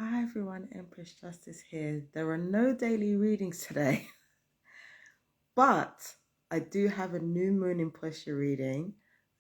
Hi everyone, Empress Justice here. There are no daily readings today, but I do have a new moon in posture reading,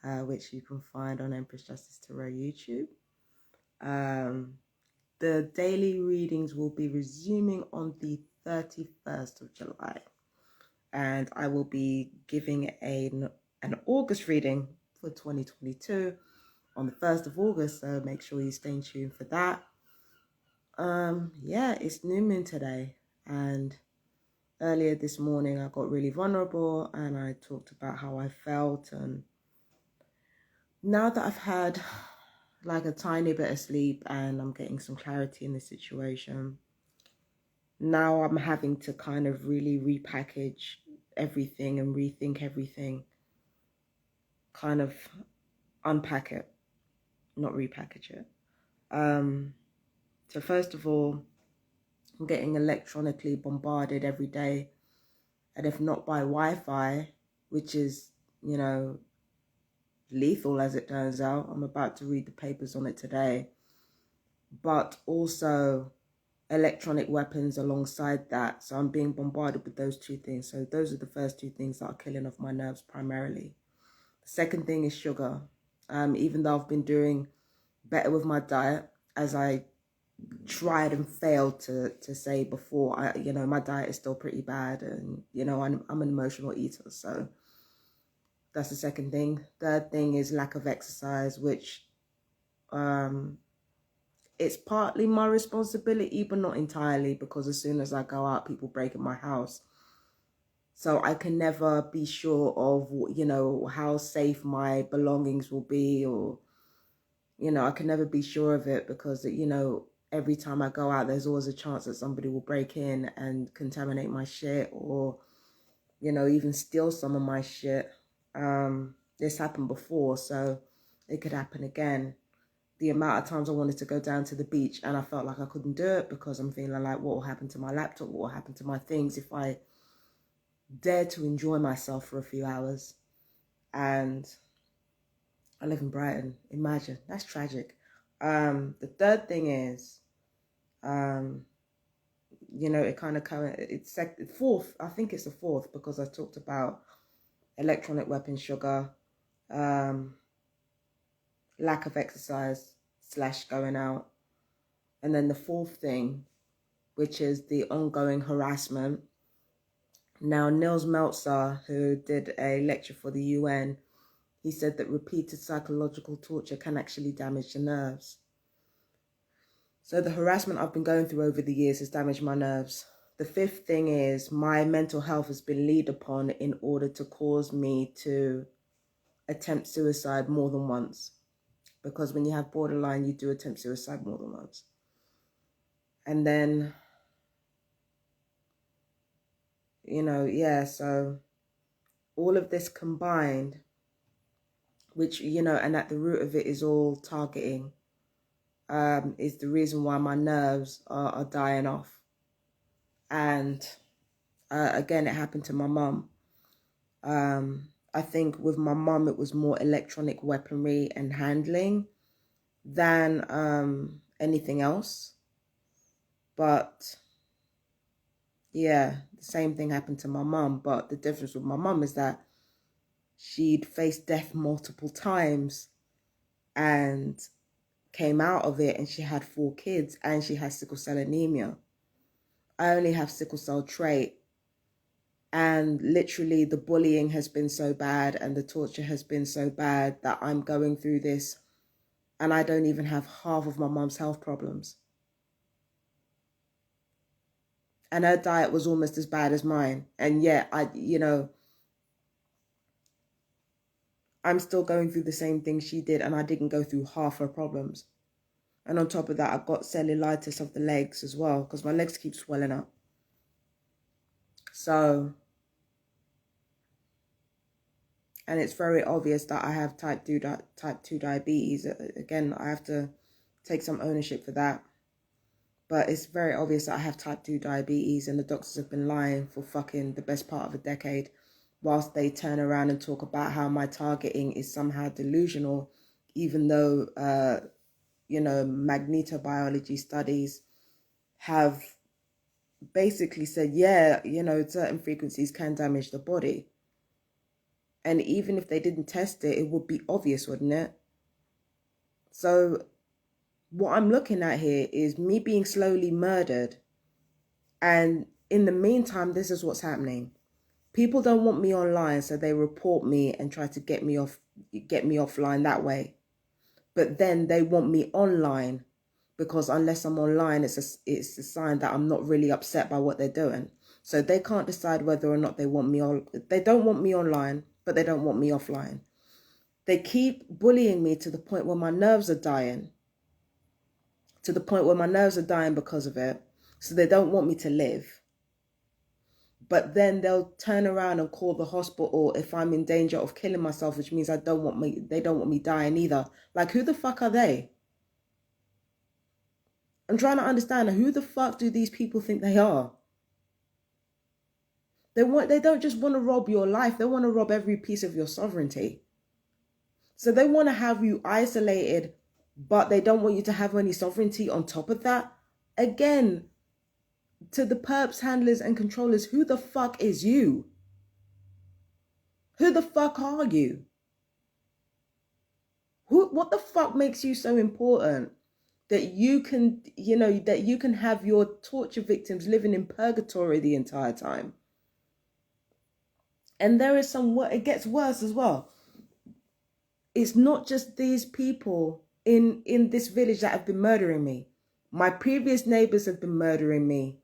which you can find on Empress Justice Tarot YouTube. Um, the daily readings will be resuming on the 31st of July, and I will be giving an August reading for 2022 on the 1st of August, so make sure you stay tuned for that. Yeah, it's new moon today, and earlier this morning I got really vulnerable and I talked about how I felt. And now that I've had like a tiny bit of sleep and I'm getting some clarity in the situation, now I'm having to kind of really repackage everything and rethink everything, kind of unpack it, not repackage it. So first of all, I'm getting electronically bombarded every day, and if not by Wi-Fi, which is, lethal as it turns out. I'm about to read the papers on it today. But also electronic weapons alongside that. So I'm being bombarded with those two things. So those are the first two things that are killing off my nerves primarily. The second thing is sugar. Even though I've been doing better with my diet, as I tried and failed to say before, my diet is still pretty bad, and I'm an emotional eater, so that's the second thing. Third thing is lack of exercise, which it's partly my responsibility, but not entirely, because as soon as I go out, people break in my house. So I can never be sure of, how safe my belongings will be, or, I can never be sure of it because, every time I go out, there's always a chance that somebody will break in and contaminate my shit, or, even steal some of my shit. This happened before, so it could happen again. The amount of times I wanted to go down to the beach and I felt like I couldn't do it because I'm feeling like, what will happen to my laptop? What will happen to my things if I dare to enjoy myself for a few hours? And I live in Brighton. Imagine, that's tragic. The third thing is, it kind of it's fourth. I think it's the fourth because I talked about electronic weapons, sugar, lack of exercise / going out. And then the fourth thing, which is the ongoing harassment. Now, Nils Meltzer, who did a lecture for the UN, he said that repeated psychological torture can actually damage the nerves. So the harassment I've been going through over the years has damaged my nerves. The fifth thing is my mental health has been lead upon in order to cause me to attempt suicide more than once. Because when you have borderline, you do attempt suicide more than once. And then, so all of this combined, which, and at the root of it is all targeting, is the reason why my nerves are dying off. And again, it happened to my mum. I think with my mum, it was more electronic weaponry and handling than anything else. But yeah, the same thing happened to my mum. But the difference with my mum is that she'd faced death multiple times and came out of it, and she had 4 kids and she has sickle cell anemia. I only have sickle cell trait, and literally the bullying has been so bad and the torture has been so bad that I'm going through this and I don't even have half of my mom's health problems. And her diet was almost as bad as mine. And yet, I'm still going through the same thing she did, and I didn't go through half her problems. And on top of that, I've got cellulitis of the legs as well, because my legs keep swelling up. So, and it's very obvious that I have type 2 diabetes. Again, I have to take some ownership for that. But it's very obvious that I have type 2 diabetes, and the doctors have been lying for fucking the best part of a decade, whilst they turn around and talk about how my targeting is somehow delusional, even though, magnetobiology studies have basically said, yeah, you know, certain frequencies can damage the body. And even if they didn't test it, it would be obvious, wouldn't it? So what I'm looking at here is me being slowly murdered. And in the meantime, this is what's happening. People don't want me online, so they report me and try to get me offline that way. But then they want me online, because unless I'm online, it's a sign that I'm not really upset by what they're doing. So they can't decide whether or not they want me on. They don't want me online, but they don't want me offline. They keep bullying me to the point where my nerves are dying. Because of it. So they don't want me to live. But then they'll turn around and call the hospital if I'm in danger of killing myself, which means they don't want me dying either. Like, who the fuck are they? I'm trying to understand, who the fuck do these people think they are? They don't just want to rob your life, they want to rob every piece of your sovereignty. So they want to have you isolated, but they don't want you to have any sovereignty on top of that. Again, to the perps, handlers, and controllers, who the fuck is you? Who the fuck are you? What the fuck makes you so important that you can, that you can have your torture victims living in purgatory the entire time? And there is it gets worse as well. It's not just these people in this village that have been murdering me. My previous neighbors have been murdering me.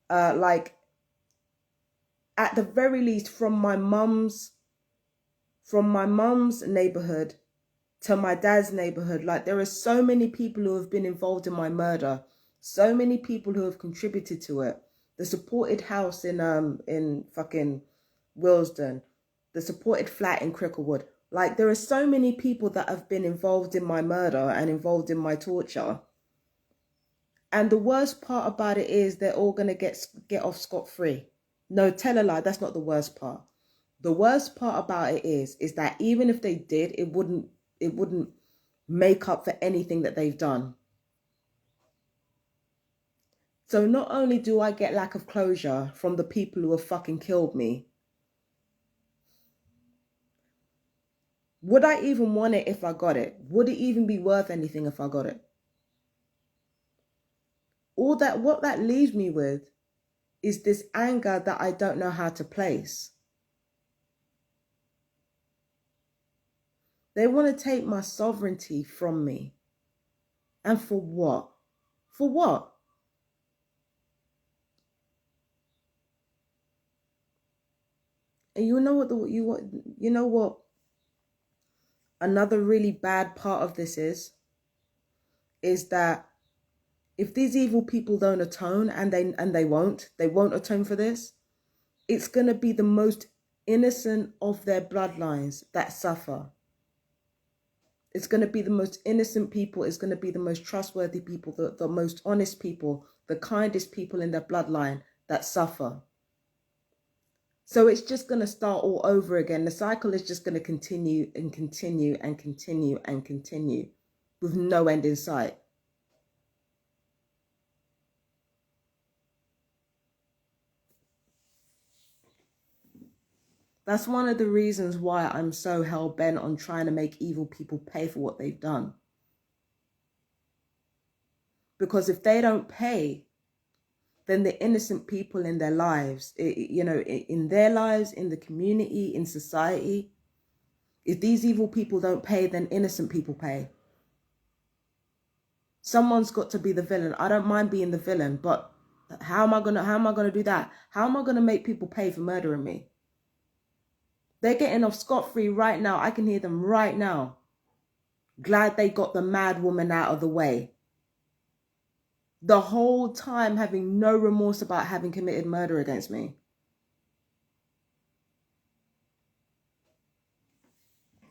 Like, at the very least, from my mum's neighborhood to my dad's neighborhood. Like, there are so many people who have been involved in my murder. So many people who have contributed to it. The supported house in fucking Willesden. The supported flat in Cricklewood. Like, there are so many people that have been involved in my murder and involved in my torture. And the worst part about it is they're all going to get off scot-free. No, tell a lie, that's not the worst part. The worst part about it is that even if they did, it wouldn't make up for anything that they've done. So not only do I get lack of closure from the people who have fucking killed me, would I even want it if I got it? Would it even be worth anything if I got it? What that leaves me with is this anger that I don't know how to place. They want to take my sovereignty from me. And for what? For what? And you know what another really bad part of this is that if these evil people don't atone, and they won't atone for this, it's going to be the most innocent of their bloodlines that suffer. It's going to be the most innocent people. It's going to be the most trustworthy people, the most honest people, the kindest people in their bloodline that suffer. So it's just going to start all over again. The cycle is just going to continue and continue and continue and continue with no end in sight. That's one of the reasons why I'm so hell-bent on trying to make evil people pay for what they've done. Because if they don't pay, then the innocent people in their lives, in their lives, in the community, in society, if these evil people don't pay, then innocent people pay. Someone's got to be the villain. I don't mind being the villain, but how am I gonna do that? How am I gonna make people pay for murdering me? They're getting off scot-free right now. I can hear them right now. Glad they got the mad woman out of the way. The whole time having no remorse about having committed murder against me.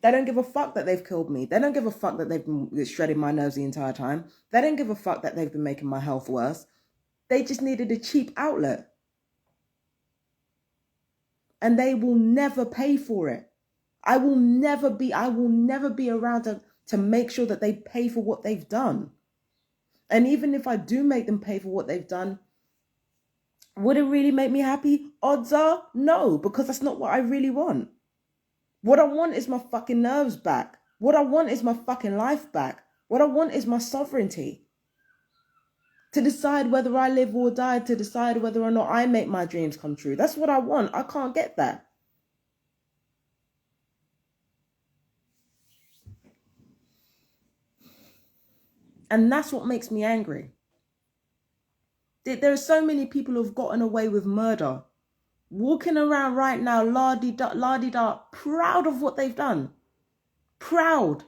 They don't give a fuck that they've killed me. They don't give a fuck that they've been shredding my nerves the entire time. They don't give a fuck that they've been making my health worse. They just needed a cheap outlet. And they will never pay for it. I will never be around to make sure that they pay for what they've done. And even if I do make them pay for what they've done, would it really make me happy? Odds are no, because that's not what I really want. What I want is my fucking nerves back. What I want is my fucking life back. What I want is my sovereignty. To decide whether I live or die, to decide whether or not I make my dreams come true. That's what I want. I can't get that. And that's what makes me angry. There are so many people who've gotten away with murder, walking around right now, la-di-da, proud of what they've done. Proud.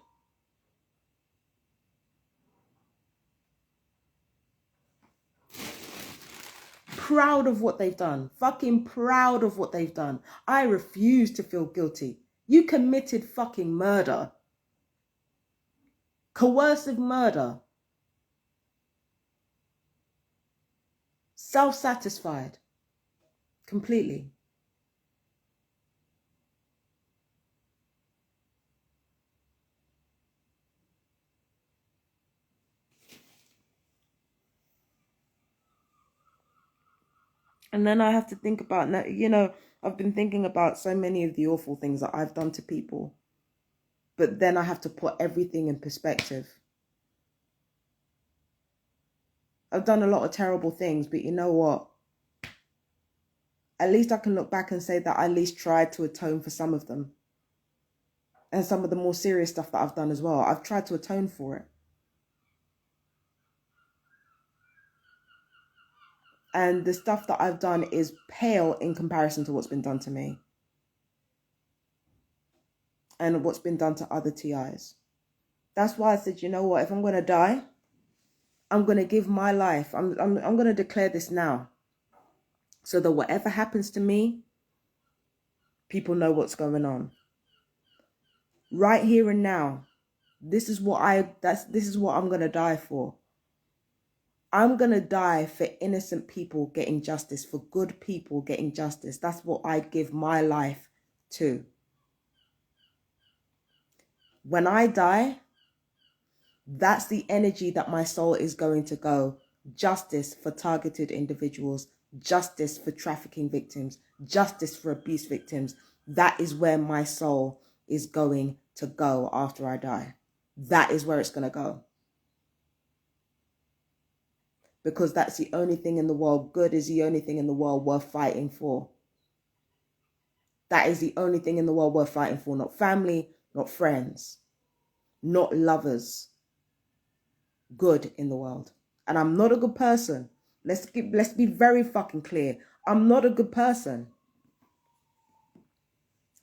Proud of what they've done. Fucking proud of what they've done. I refuse to feel guilty. You committed fucking murder. Coercive murder. Self-satisfied. Completely. And then I have to think about, I've been thinking about so many of the awful things that I've done to people. But then I have to put everything in perspective. I've done a lot of terrible things, but you know what? At least I can look back and say that I at least tried to atone for some of them. And some of the more serious stuff that I've done as well. I've tried to atone for it. And the stuff that I've done is pale in comparison to what's been done to me. And what's been done to other TIs. That's why I said, you know what? If I'm going to die, I'm going to give my life. I'm going to declare this now. So that whatever happens to me, people know what's going on. Right here and now. This is what I'm going to die for. I'm going to die for innocent people getting justice, for good people getting justice. That's what I give my life to. When I die, that's the energy that my soul is going to go. Justice for targeted individuals, justice for trafficking victims, justice for abuse victims. That is where my soul is going to go after I die. That is where it's going to go. Because that's the only thing in the world. Good is the only thing in the world worth fighting for. That is the only thing in the world worth fighting for. Not family, not friends, not lovers. Good in the world. And I'm not a good person. Let's be very fucking clear. I'm not a good person.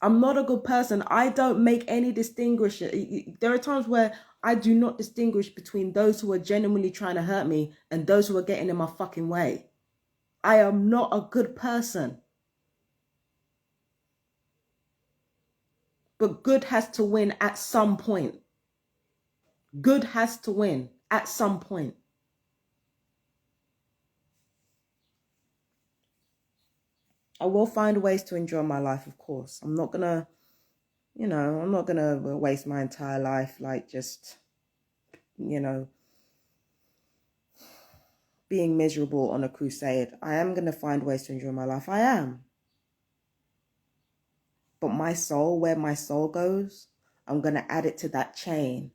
I'm not a good person. I don't make any distinction. There are times where I do not distinguish between those who are genuinely trying to hurt me and those who are getting in my fucking way. I am not a good person. But good has to win at some point. Good has to win at some point. I will find ways to enjoy my life, of course. I'm not gonna waste my entire life like just, being miserable on a crusade. I am gonna find ways to enjoy my life. I am. But my soul, where my soul goes, I'm gonna add it to that chain.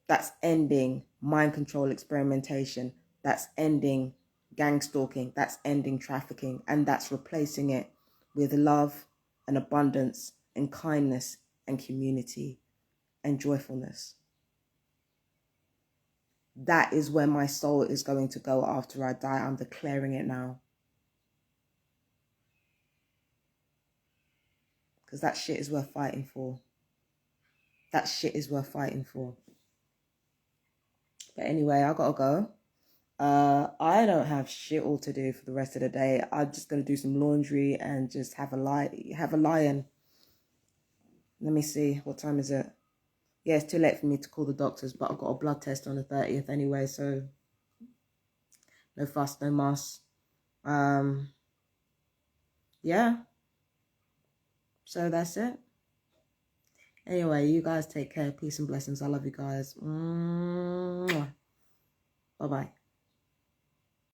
That's ending mind control experimentation. That's ending gang stalking. That's ending trafficking. And that's replacing it with love and abundance and kindness and community and joyfulness. That is where my soul is going to go after I die. I'm declaring it now. Because that shit is worth fighting for. That shit is worth fighting for. But anyway, I gotta go. I don't have shit all to do for the rest of the day. I'm just gonna do some laundry and just have a lie-in. Let me see, what time is it? Yeah, it's too late for me to call the doctors, but I've got a blood test on the 30th anyway, so no fuss, no muss. Yeah. So that's it. Anyway, you guys take care. Peace and blessings. I love you guys. Mwah. Bye-bye.